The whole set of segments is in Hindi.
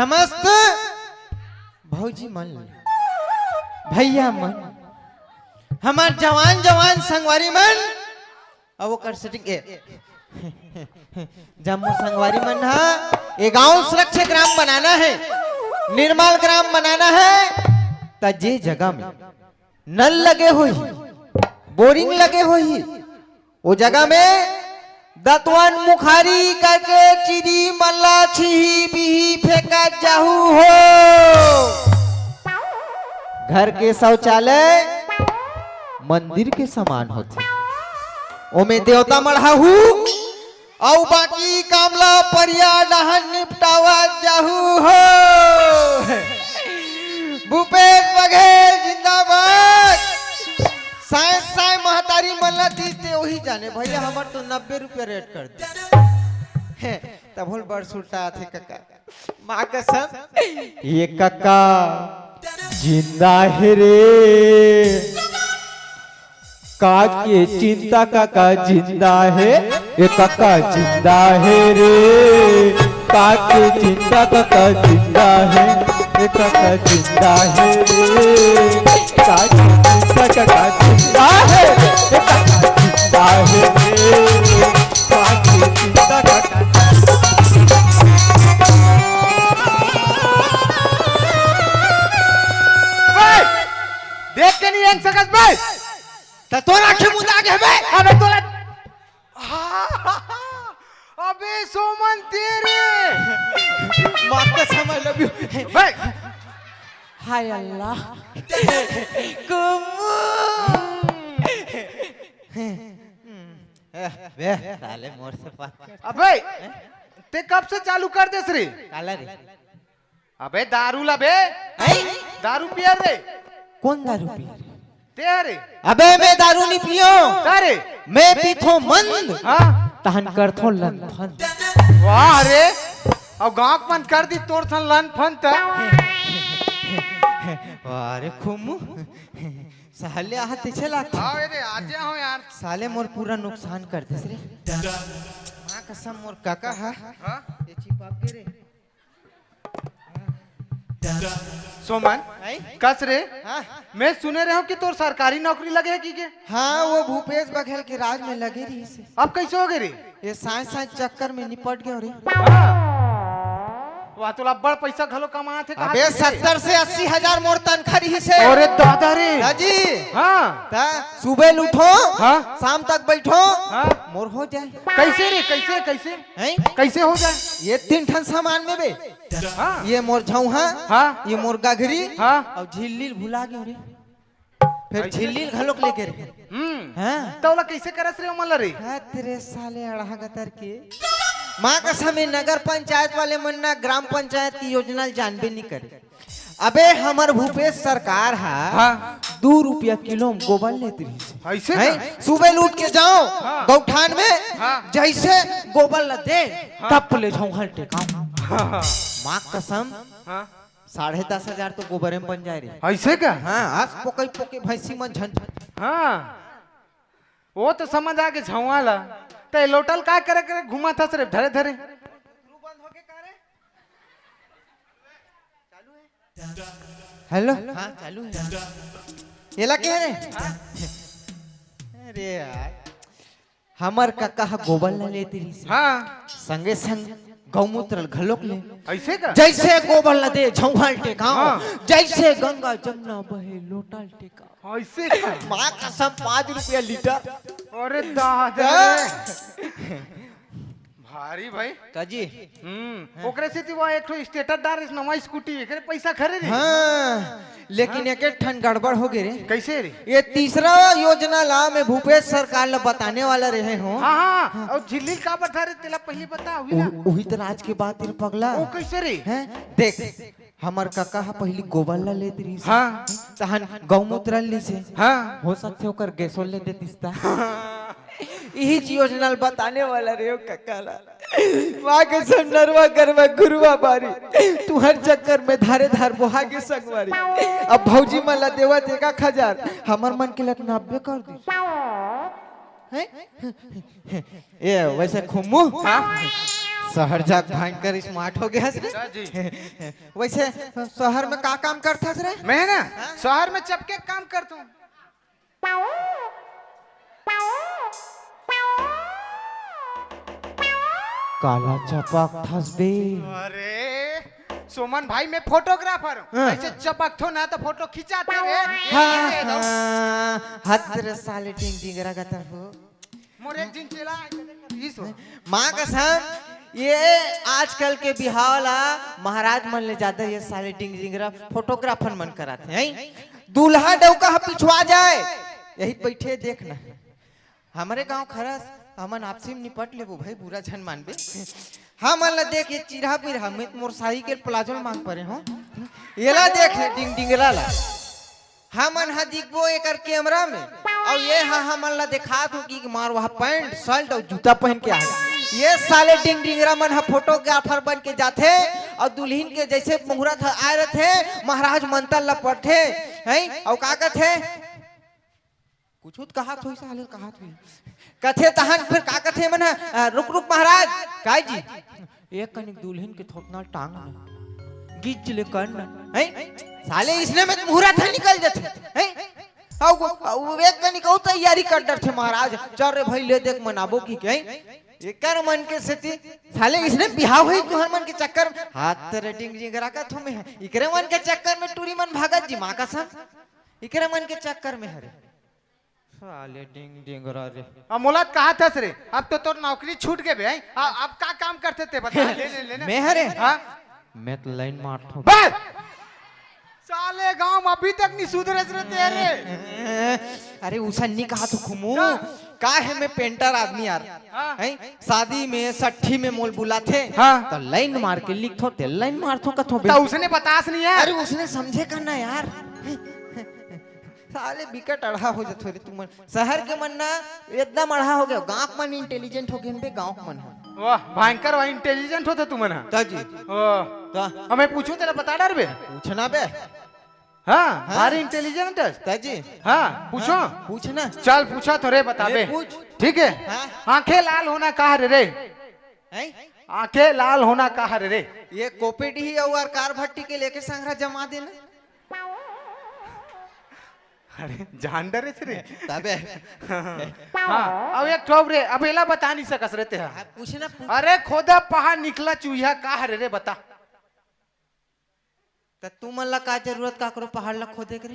समस्त भौजी मन भैया मन हमार जवान जवान संगवारी मन अब कर सेटिंग जम्मू संगवारी मन हा ये गांव सुरक्षित ग्राम बनाना है, निर्मल ग्राम बनाना है। तजे जगह में नल लगे हुई, बोरिंग लगे हुई, वो जगह में दतवन मुखारी करके चिरी मल्ला छिही बिही फेंका जाहू हो। घर के शौचालय मंदिर के समान होते, ओमे देवता मढ़ाहू और बाकी कामला परिया डहन निपटावा जाहू हो। भूपेश बघेल जिंदाबाद। साय साय महतारी मल्ला दीते वही जाने भैया हमार तो 90 रुपया रेट कर दे तब होल बड़ सुल्टा थे कक्का माँ कसम ये कक्का जिंदा है रे काके चिंता काका जिंदा है ये कक्का जिंदा है रे काके चिंता काका जिंदा है ये कक्का जिंदा है रे काके चिंता काका जिंदा है ये कक्का जिंदा है रे काके चिंता काका। देख के नहीं एक सकत भाई तो तोरा के मुंह आगे बे अबे तोरा अबे सोमन तेरे मां का समझ लव यू भाई हाय अल्लाह कुमु बे साले मोर से बात अबे ते कब से चालू कर देस रे काला रे अबे दारू ला बे दारू पियर रे कौन दारू पी तेरे अबे मैं दारू नहीं पियो तारे मैं पीथो मंद हां तहन करथो लंफन। वाह रे अब गांव बंद कर दी तोर सन लन फन त अरे खुमु साले आते चला आओ रे आजे हो यार साले मोर पूरा नुकसान कर देस रे मां कसम मोर काका हा हां ये छिपा के रे सोमन कस रे हाँ मैं सुने रहा हूँ कि तोर सरकारी नौकरी लगे है की के हाँ वो भूपेश बघेल के राज में लगे रही से अब कैसे हो गए रे ये साइंस साइंस चक्कर में निपट गए रे वाह तोला बड़ पैसा घलो कमा थे अबे 70 से 80 हजार मोर तनखा रही से अरे दादा रे जी हाँ ता सुबह उठो हाँ शाम तक बैठो हाँ मोर हो जाए कैसे रे कैसे कैसे हैं कैसे हो जाए ये 3 ठन सामान में बे हाँ ये मोर झौहा हाँ ये मोर गघरी हाँ और झिल्ली भुला गए रे फिर झिल्ली घलोक लेके रे हां तोला कैसे करस रे मल्ला रे तेरे साले अड़हा गतर के माँ कसम नगर पंचायत वाले मन्ना ग्राम पंचायत की योजना जानबे नहीं करे। अबे हमर भूपेश सरकार है हाँ 2 रुपया किलो गोबर लेती रही ऐसे सुबह लूट के जाओ हाँ। गौठान में हाँ। जैसे गोबर ल दे हाँ। तब ले जाऊं हल टेकाऊं हाँ। माँ कसम हाँ 10,500 तो गोबर में बन जाए रे ऐसे क्या हाँ आज पोके पोके भैंसी मन झन हाँ वो तो समझ आ के झवाला ते लोटल का करे करे घुमा था सिर्फ धरे धरे हेलो हाँ चालू है ये लगे है अरे यार हमर काका गोबर ला लेती रही हाँ संगे संग गौमूत्र घलोक ले ऐसे का जैसे गोबर ला दे झौहल टेकाओ हाँ। जैसे गंगा जमुना बहे लोटल टेकाओ ऐसे का माँ कसम 5 रुपया लीटर अरे दादा भारी भाई काजी ओकरे से वो एक ठो स्टेटस डार इस नवा स्कूटी एकरे पैसा खरे रे हाँ लेकिन एक ठन गड़बड़ हो गए रे कैसे रे ये तीसरा योजना ला में भूपेश सरकार ला बताने वाला रहे हो हाँ हाँ और झिल्ली का बता रे तेला पहले बता वही तो आज के बाद तेरे पगला वो कैसे रे हैं देख हमर काका पहली गोबर ला लेती रही हाँ तहन गौमूत्र ली से हाँ हो सकते होकर गैसोल ले देतीस ता यही योजना बताने वाला रे काका ला माँ के नरवा करवा गुरुआ बारी तू हर चक्कर में धारे धार बोहा के संगवारी अब भौजी मला देवा देगा 1000 हमर मन के लट 90 कर दी ये वैसे खुमू शहर जाक भयंकर स्मार्ट हो गया रे। हाँ जी। वैसे शहर में का काम करता रे? मैं ना शहर में चपके काम करता हूँ। काला चपक थस बे। अरे सुमन भाई मैं फोटोग्राफर हूँ। हाँ। ऐसे चपकतो ना तो फोटो खिंचाते रे। हाँ हाँ हद साले टिंग टिंगरा का हो। मोर एक दिन चला इसो। माँ कसम ये आजकल के बिहावला महाराज मन ले ज्यादा ये साले टिंग टिंगरा फोटोग्राफर मन कराते हैं। दूल्हा डौका पिछवा जाए यही बैठे देखना। हमारे गांव खरस हमन आपसी में निपट लेबो भाई बुरा झन मानबे। हमन ला देख ये चिरहा पिरहा में मोर शाही के प्लाजो मांग परे हो। येला देख ले टिंग टिंगरा ला हमन हा दिखबो एकर कैमरा में और ये हा हमन ला दिखात हो कि मार वहा पैंट शर्ट और जूता पहन के आए। ये साले डिंग डिंगरा मन हा फोटोग्राफर बन के जाथे और दुल्हन के जैसे मुहूर्त आए रहथे महाराज मंत्र ला पढ़थे हैं और का कहथे कुछ कहा थोई साले कहा थोई कथे तहन फिर का कथे मन रुक रुक महाराज काय जी एक कनिक दुल्हन के थोपना टांग में गिज ले करना हैं साले इसने में मुहूर्त निकल जाते हैं और एक कनिक और तैयारी कर डरथे महाराज चल रे भाई ले देख मनाबो की कहीं एकर मन के सेती साले इसने बिहाव होई तुहर मन के चक्कर में हाथ रेटिंग जिगरा का थोमे है इकरे मन के चक्कर में टूरी मन भागत जी मां कसम इकरे मन के चक्कर में हरे साले डिंग डिंगरा रे। अब मुलाद कहा था रे अब तो तोर नौकरी छूट गए भाई। अब का काम करते थे बता ले मैं हरे हाँ मैं तो लाइन मारता हूं बस साले गांव में अभी तक नहीं सुधरे रे। अरे उसन्नी कहा तो घूमू का है मैं पेंटर आदमी यार हाँ। हैं शादी में सट्ठी में मोल बुलाते हाँ। तो लाइन मार के लिख थो लाइन मार थो कथो तो उसने बतास नहीं है। अरे उसने समझे करना यार साले बिकट अढ़ा हो जात रे तुमन शहर के मन ना एकदम अढ़ा हो गया गांव मन इंटेलिजेंट हो गए बे गांव मन वाह भयंकर वाह इंटेलिजेंट होता तुम ना ताजी ओ हमें पूछूं तेरा बता डर बे पूछना बे हाँ भारी इंटेलिजेंट है ताजी हाँ पूछो पूछना चल पूछा तो रे बता बे पूछ ठीक है। हाँ। आंखें लाल होना कहा रे हैं आंखें लाल होना कहा रे ये कोपेडी ही और कार भट्टी के लेके संग्रह जमा देना अरे जान डरे थे रे तबे हाँ अब एक ठोब रे अब एला बता नहीं सकस रहते हैं। पूछना अरे खोदा पहाड़ निकला चूहिया कहा रे बता त तू मन ला का जरूरत काकरो पहाड़ ला खोदे के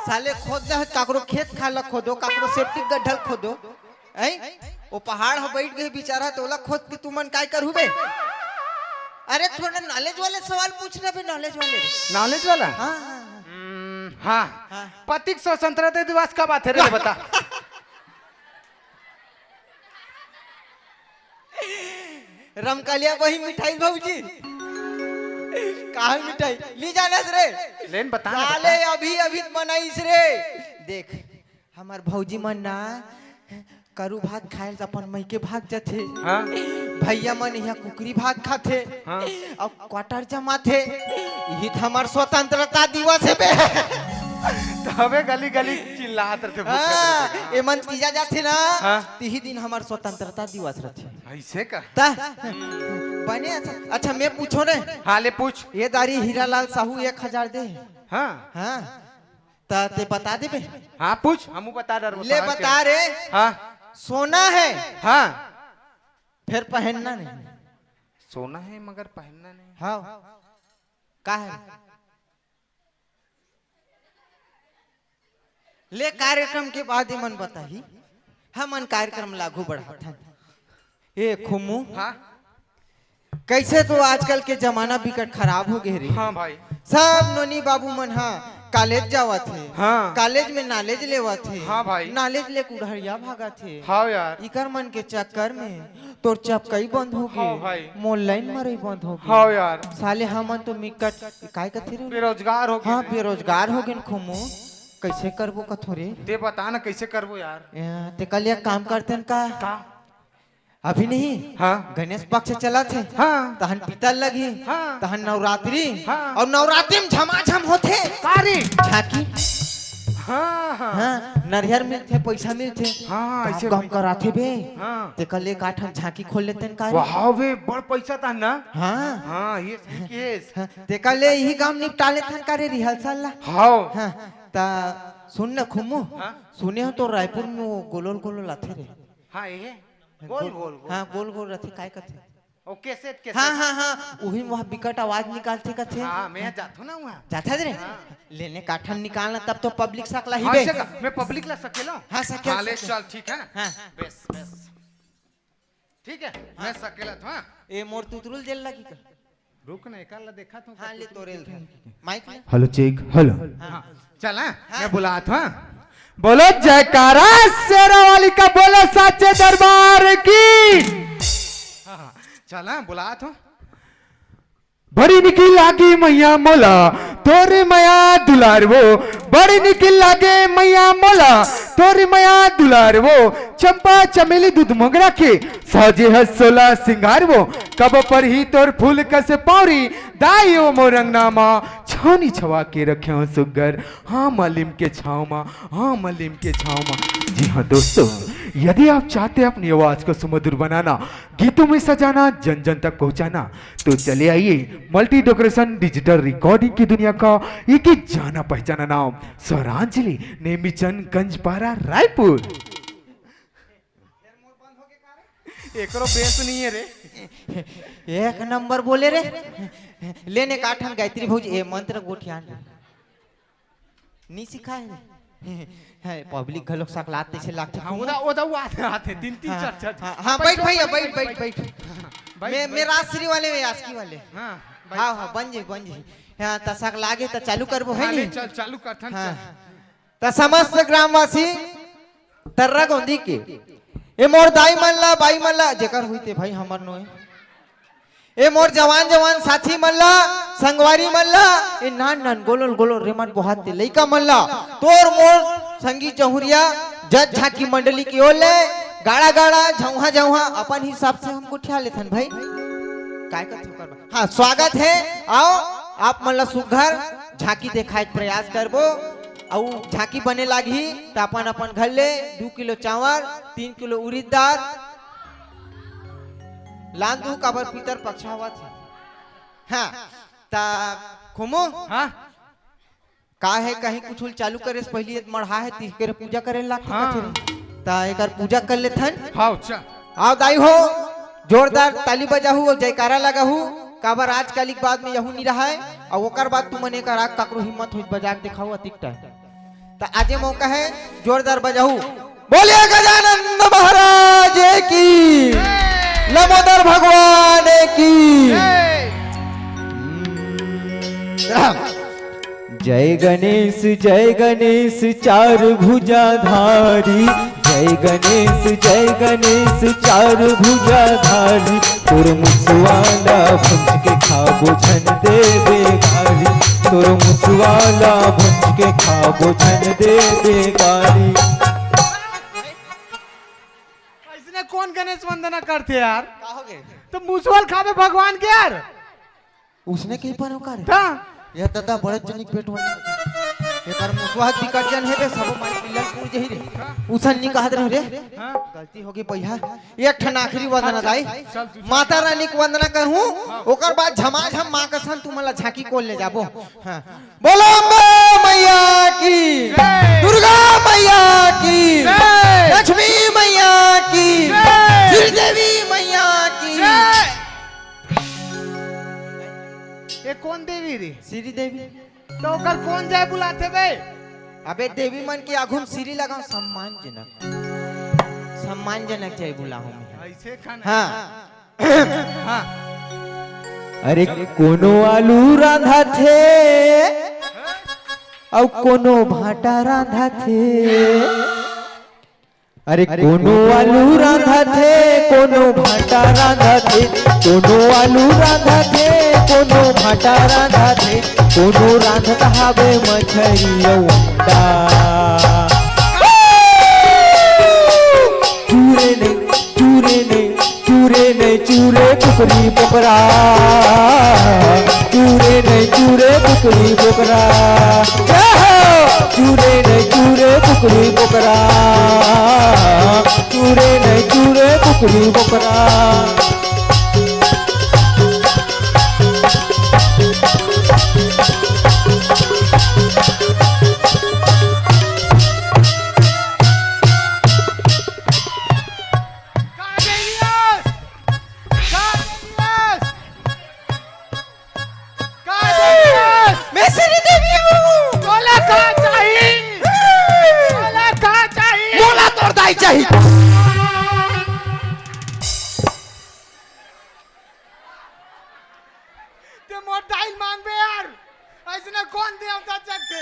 साले खोद दे काकरो खेत खा ला खोदो काकरो सेप्टिक गड्ढल खोदो हैं वो पहाड़ हो बैठ गए बेचारा तोला खोद के तू मन काय करहु बे। अरे थोड़ा नॉलेज वाले सवाल पूछना बे नॉलेज वाला हाँ हाँ हाँ पतिक स्वतंत्रता दिवस कब आते रे बता रमकालिया वही मिठाई भौजी कहा मिठाई ली जाने रे लेन बता साले अभी अभी बनाईस रे देख हमार भौजी मन ना करू भात खाए अपन मई के भाग जाथे हाँ भैया मन यहाँ कुकरी भात खाथे हाँ और क्वार्टर जमाथे यही तो हमार स्वतंत्रता दिवस है बे तबे गली गली चिल्लात रहते हाँ ए मन तीजा जाथे ना हाँ। तिही दिन हमार स्वतंत्रता दिवस रहथे ऐसे का ता बने अच्छा मैं पूछो ने हाँ ले पूछ ये दारी हीरालाल साहू 1000 दे हाँ हाँ ता ते बता दे बे हाँ पूछ हमू बता डर ले बता रे हाँ सोना है हाँ फिर पहनना नहीं सोना है मगर पहनना नहीं हाँ का है ले कार्यक्रम के बाद ही मन बताही हमन कार्यक्रम लागू बढ़ाता ए खुमू हाँ कैसे तो आजकल के जमाना बिकट खराब हो गए रे हाँ भाई सब नोनी बाबू मन हाँ कॉलेज जावा थे हाँ कॉलेज में नॉलेज लेवा थे हाँ भाई नॉलेज ले कुड़हरिया भागा थे हाँ यार इकर मन के चक्कर में तोर चपकई बंद हो हाँ गई भाई मोर लाइन मरई बंद हो गई हाँ यार साले हमन तो मिकट काय कथे रे बेरोजगार हो हाँ गए बेरोजगार हो गए खुमू कैसे करबो कथोरे ते बता ना कैसे करबो यार ते कल एक काम करते का का अभी नहीं हाँ गणेश पक्ष चला थे हाँ तहन पितल लगी हाँ। तहन नवरात्रि हाँ। और नवरात्रि में झमाझम होते कारी झांकी हाँ हाँ हाँ नरियर मिलते पैसा मिलते हाँ, ऐसे काम कराथे बे हाँ। ते कल एक आठ झांकी खोल लेते हैं का रे? वाह वे बड़ पैसा था ना। हाँ हाँ ये केस हाँ, ते कल यही काम निपटा लेते हैं का रे रिहर्सल ला हाँ हाँ ता सुन न खुमू हाँ? सुने हो तो रायपुर में वो गोलोल गोलोल आथे रे हाँ ये गोल गोल गोल हाँ गोल गोल रहते काय कथे ओ कैसेट कैसेट हाँ हाँ हाँ वही वहाँ बिकट आवाज निकालते कथे हाँ मैं जाता ना वहाँ जाता रे लेने काठन निकालना तब तो पब्लिक सकला ही हाँ, बे ऐसे का, मैं पब्लिक ला सकेला हाँ, सकेला, हाँ, ले सकेला। चल ठीक है ना हाँ बेस बेस ठीक है मैं सकेला था हाँ। ए मोर तुतरुल जेल लगी का रुक ना एक ला देखा था हाँ ले तोरेल माइक ले हेलो चेक हेलो हाँ चल हाँ मैं बुला था बोलो जयकारा शेरा वाली का बोलो साचे दरबार की हाँ चल हाँ बुला था बड़ी निकल लागी मैया मोला तोरे मैया दुलार वो बड़ी निकल लागे मैया मोला तोरे मैया दुलार वो चंपा चमेली दूध मोगरा के सजे है 16 सिंगार वो कब पर ही तोर फूल कसे पौरी दाइयो मोरंग नामा छानी छवा के रखे हो सुगर हाँ मलिम के छाव माँ हाँ मलिम के छाव माँ। जी हाँ दोस्तों यदि आप चाहते हैं अपनी आवाज को सुमधुर बनाना गीतों में सजाना जन जन तक पहुंचाना तो चले आइए मल्टी डेकोरेशन डिजिटल रिकॉर्डिंग की दुनिया का एक ही जाना पहचाना नाम स्वरांजलि नेमीचंद गंजपारा रायपुर। एकरो बेस नहीं है रे एक नंबर बोले रे लेने काठन गायत्री भौजी ए मंत्र गोठियान नी सिखाए रे है पब्लिक घलोक सकलाते से लागते हाँ उदा वो आते तीन तीन चार चार हाँ बैठ भैया बैठ बैठ बैठ मैं राजश्री वाले में आस्की वाले हाँ हाँ हाँ बन जी हाँ तसक लागे त चालू करबो है नी चल चालू कर थन हाँ त समस्त ग्रामवासी तर्रा गोंदी के ए मोर दाई मल्ला बाई मल्ला जेकर हुईते भाई हमर नोए ए मोर जवान जवान साथी मल्ला संगवारी मल्ला ए नान नान गोलोल गोलोल रेमन बोहाते लइका मल्ला तोर मोर संगी चहुरिया जज झाकी मंडली की ओले गाड़ा गाड़ा झौहा झौहा अपन हिसाब से हमको ठिया लेथन भाई काय करथे करबा हाँ स्वागत है आओ आप मल्ला सुघर झाकी देखाए के प्रयास करबो औ झाकी बने लागी त अपन अपन घर ले 2 किलो चावल 3 किलो उड़ीद दाल लांदू काबर पीतर पक्षावत हाँ ता खुमो हाँ का है कहीं कुछ चालू करे से पहले मढ़ा है तीस के पूजा करे लागते हाँ। ता एकर पूजा कर लेथन हाँ चल आओ दाई हो जोरदार ताली बजाहू और जयकारा लगाहू काबर आज कालिक बाद में यहू नहीं रहा है और ओकर बाद तू मने का राग काकरो हिम्मत हो बजा के दिखाओ अतिकटा ता आजे मौका है जोरदार बजाहू बोलिए गजानंद महाराज की नमोदर भगवान की जय गणेश चार भुजाधारी जय गणेश चार भुजाधारी तोर मुसवाला भुज के खाबो छन देवे गारी तोर मुसवाला भुज के खाबो छन देवे गारी। ऐसने कौन गणेश वंदना करते यार कहोगे तो मुसवाल खावे भगवान के यार उसने कहीं पर होकर था यह दादा बड़े जनिक पेट वाली एकर मुसवाद बिकट जन है रे सब मार पिल्लल पूर जही रे उसन नी कहत रहे रे हाँ गलती होगी भैया एक ठन आखिरी वंदना दाई चल तू माता रानी के वंदना करहूं ओकर बाद झमाझम मां का सन तू मला झांकी कोल ले जाबो हां बोलो अम्बे मैया की दुर्गा मैया की लक्ष्मी मैया की श्री देवी मैया की ये कौन देवी रे श्री देवी तो ओकर कौन जाए बुलाते बे अबे देवी मन की आगुम सिरी लगाओ सम्मानजनक जय बुलाऊं मैं ऐसे खाना हाँ हाँ अरे कोनो आलू रांधा थे और कोनो भाटा रांधा थे अरे कोनो आलू रांधा थे कोनो भाटा रांधा थे कोनो आलू रांधा थे कोनो भाटा रांधा थे कोनो रांधत हावे मछरी अंडा चूरे कुकरी बोकरा चूरे नहीं चूरे कुकरी बोकरा चूरे नहीं बकरी बकरा मैं श्री देवी हूँ। बोला कहाँ चाहिए? बोला कहाँ चाहिए? बोला तोड़ दाई चाहिए। ते मोर दाइल मांग बे यार, ऐसने कौन देवता जग थे?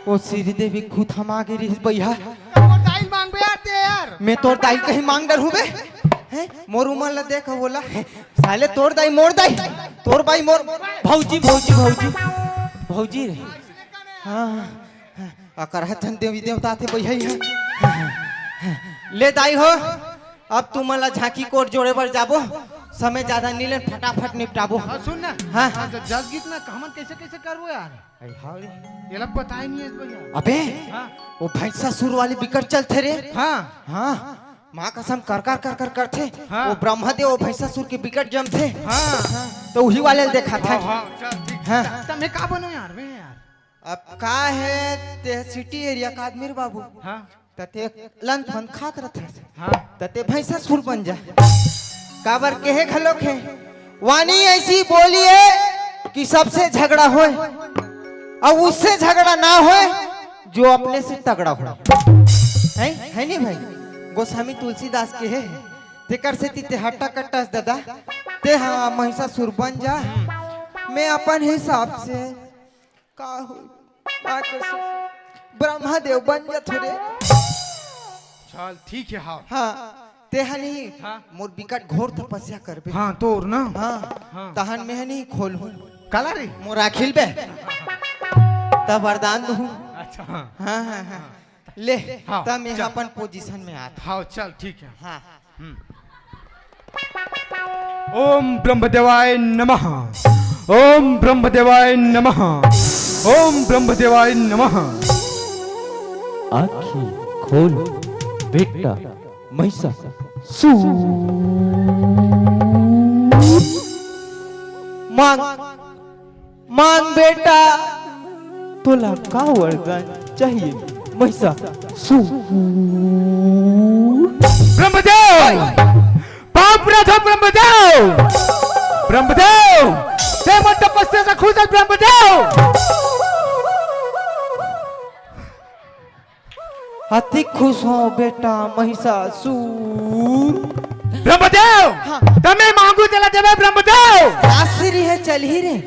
ओ श्री देवी खुद हम आगे रही भैया। ते मोर दाइल मांग बे यार ते यार। मैं तोड़ दाई कहीं मांग डर हूँ बे। हैं मोर उमर ला देख बोला साले तोड़ दाई मोर दाई तोड़ भाई मोर भौजी भौजी भौजी भौजी रे हाँ अकर हथन देवी देवता थे भैया ले दाई हो अब तुम ला झांकी कोट जोड़े बर जाबो समय ज्यादा नहीं ले फटाफट निपटाबो। हाँ सुन ना, हाँ। तो जग गीत ना हमन कैसे कैसे करबो यार? ये लोग बताए नहीं है भैया। अबे हाँ वो भैंसा सुर वाली बिकट चलते रे। हाँ हाँ माँ कसम कर कर कर कर करते हाँ। वो ब्रह्मदेव वो भैंसासुर के विकट जम थे हाँ तो वही वाले देखा था। हाँ चल ठीक। हाँ। तब मैं का बनो यार बे यार? अब का है ते सिटी एरिया का आदमी रे बाबू हाँ तते लन फन खात रहते हाँ तते भैंसासुर बन जा काबर के खलोक है वाणी ऐसी बोली है कि सबसे झगड़ा होए और उससे झगड़ा ना होए जो अपने से तगड़ा हो है नहीं भाई गोस्वामी तुलसीदास के है तेकर से ते हट्टा कट्टा दादा ते हाँ महिषासुर बन जा मैं अपन हिसाब से का हो ब्रह्मदेव बन जा थोड़े। चल ठीक है। हाँ हाँ ते हनी हाँ। मोर बिकट घोर तपस्या करबे। हाँ तोर ना हाँ हाँ। तहन में हनी खोल हूँ काला रे। मोर अखिल बे तब वरदान दूँ। अच्छा हाँ हाँ हाँ हाँ ले हाँ, तब मैं चल। अपन पोजीशन में आता। हाँ चल ठीक है। हाँ ओम ब्रह्मदेवाय नमः। ओम ब्रह्मदेवाय नमः। ओम ब्रह्मदेवाय नमः। आँखें खोल बेटा महिषा सू मांग मांग बेटा तोला का वरदान चाहिए महिषा सू ब्रह्मदेव पाप राधा ब्रह्मदेव ब्रह्मदेव ते मन तपस्या से खुश है ब्रह्मदेव। अति खुश हो बेटा महिषासुर। ब्रह्मदेव हाँ। तमे मांगू चला देवे ब्रह्मदेव। आश्चर्य है चल ही रे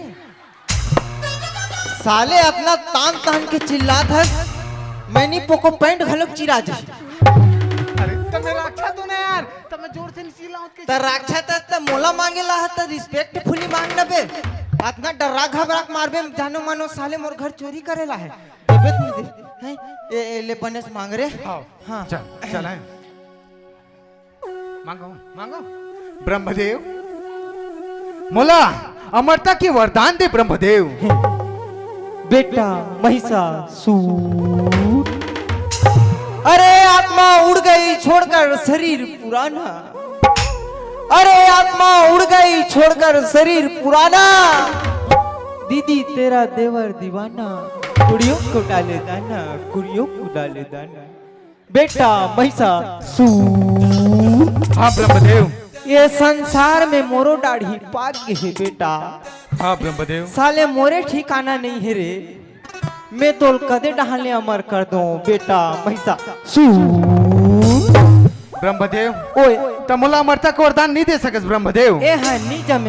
साले अपना तान तान के चिल्लात है मैंने पोको पैंट घलोक चिरा जी अरे तमे रक्षा तो ना यार, तमे जोर से नहीं चिल्लाओ के। त रक्षा त मोला मांगेला है त रिस्पेक्टफुली मांग नबे इतना डरा घबराक मारबे जानो मानो साले मोर घर चोरी करेला है देबे तुम दे हैं ए ले बनेस मांग रे। हाँ चल चल है मांगो मांगो ब्रह्मदेव मोला अमरता की वरदान दे ब्रह्मदेव। बेटा महिषासुर अरे आत्मा उड़ गई छोड़कर शरीर पुराना। अरे आत्मा उड़ गई छोड़कर शरीर पुराना। दीदी तेरा देवर दीवाना कुड़ियों को डाले दाना कुड़ियों को डाले दाना बेटा महिषासुर। हाँ ब्रह्मदेव। ये संसार में मोरो दाढ़ी पाग्य है बेटा। हाँ ब्रह्मदेव। साले मोरे ठिकाना नहीं है रे मैं तो कदे डहाले अमर कर दूं बेटा महिषासुर। ब्रह्मदेव ओए तमोला अमरता को वरदान नहीं दे सकस ब्रह्मदेव। ए है नी जमे